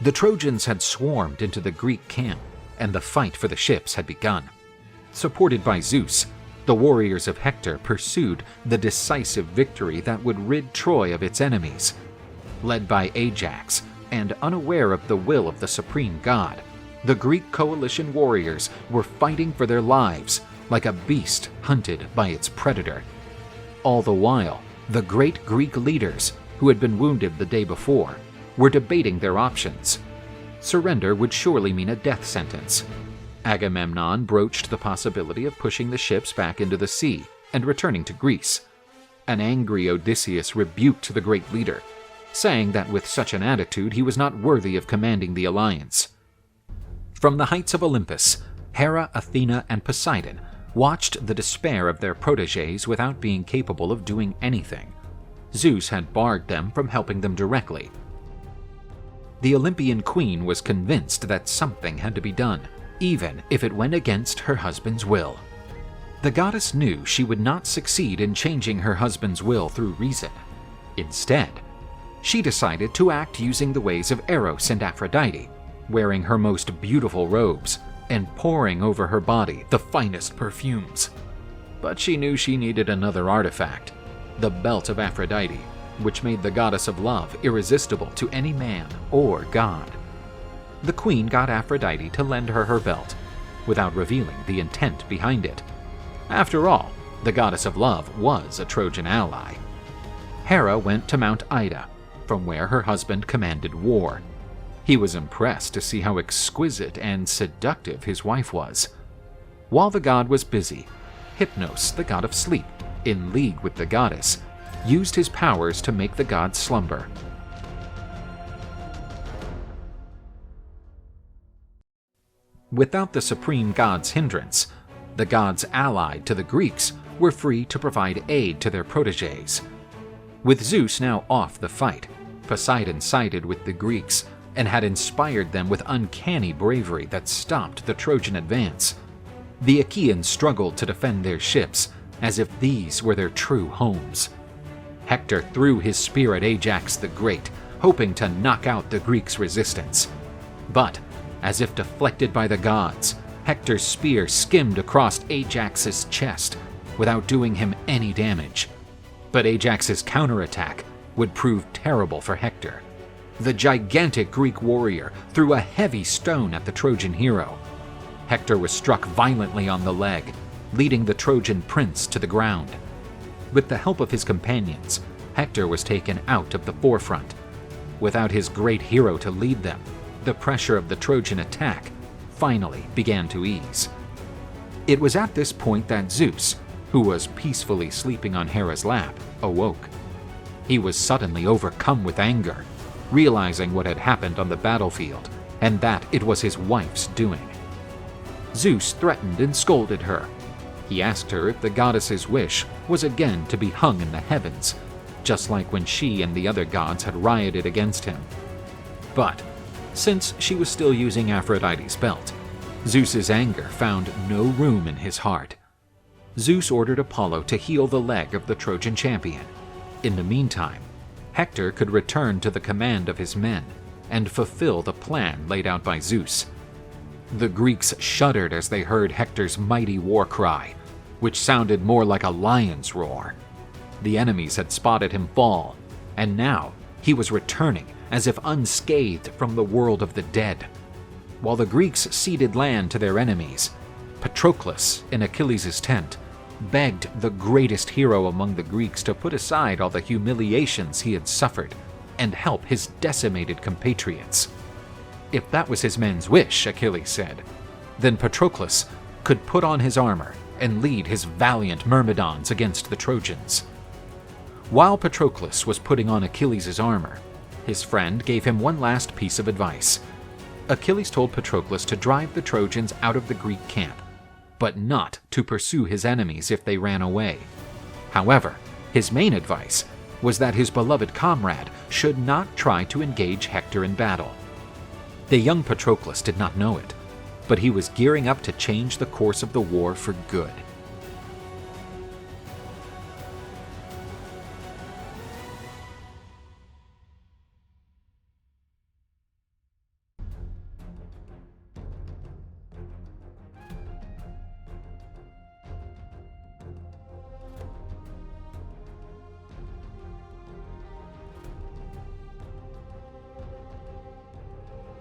The Trojans had swarmed into the Greek camp, and the fight for the ships had begun. Supported by Zeus, the warriors of Hector pursued the decisive victory that would rid Troy of its enemies. Led by Ajax, and unaware of the will of the supreme god, the Greek coalition warriors were fighting for their lives like a beast hunted by its predator. All the while, the great Greek leaders, who had been wounded the day before, were debating their options. Surrender would surely mean a death sentence. Agamemnon broached the possibility of pushing the ships back into the sea and returning to Greece. An angry Odysseus rebuked the great leader, saying that with such an attitude he was not worthy of commanding the alliance. From the heights of Olympus, Hera, Athena, and Poseidon watched the despair of their protégés without being capable of doing anything. Zeus had barred them from helping them directly. The Olympian queen was convinced that something had to be done, even if it went against her husband's will. The goddess knew she would not succeed in changing her husband's will through reason. Instead, she decided to act using the ways of Eros and Aphrodite, wearing her most beautiful robes and pouring over her body the finest perfumes. But she knew she needed another artifact, the belt of Aphrodite, which made the goddess of love irresistible to any man or god. The queen got Aphrodite to lend her her belt, without revealing the intent behind it. After all, the goddess of love was a Trojan ally. Hera went to Mount Ida, from where her husband commanded war. He was impressed to see how exquisite and seductive his wife was. While the god was busy, Hypnos, the god of sleep, in league with the goddess, used his powers to make the god slumber. Without the supreme god's hindrance, the gods allied to the Greeks were free to provide aid to their protégés. With Zeus now off the fight, Poseidon sided with the Greeks and had inspired them with uncanny bravery that stopped the Trojan advance. The Achaeans struggled to defend their ships as if these were their true homes. Hector threw his spear at Ajax the Great, hoping to knock out the Greeks' resistance. But, as if deflected by the gods, Hector's spear skimmed across Ajax's chest without doing him any damage. But Ajax's counterattack would prove terrible for Hector. The gigantic Greek warrior threw a heavy stone at the Trojan hero. Hector was struck violently on the leg, leading the Trojan prince to the ground. With the help of his companions, Hector was taken out of the forefront. Without his great hero to lead them, the pressure of the Trojan attack finally began to ease. It was at this point that Zeus, who was peacefully sleeping on Hera's lap, awoke. He was suddenly overcome with anger, realizing what had happened on the battlefield and that it was his wife's doing. Zeus threatened and scolded her. He asked her if the goddess's wish was again to be hung in the heavens, just like when she and the other gods had rioted against him. But since she was still using Aphrodite's belt, Zeus's anger found no room in his heart. Zeus ordered Apollo to heal the leg of the Trojan champion. In the meantime, Hector could return to the command of his men and fulfill the plan laid out by Zeus. The Greeks shuddered as they heard Hector's mighty war cry, which sounded more like a lion's roar. The enemies had spotted him fall, and now he was returning as if unscathed from the world of the dead. While the Greeks ceded land to their enemies, Patroclus, in Achilles' tent, begged the greatest hero among the Greeks to put aside all the humiliations he had suffered and help his decimated compatriots. If that was his men's wish, Achilles said, then Patroclus could put on his armor and lead his valiant Myrmidons against the Trojans. While Patroclus was putting on Achilles' armor, his friend gave him one last piece of advice. Achilles told Patroclus to drive the Trojans out of the Greek camp, but not to pursue his enemies if they ran away. However, his main advice was that his beloved comrade should not try to engage Hector in battle. The young Patroclus did not know it, but he was gearing up to change the course of the war for good.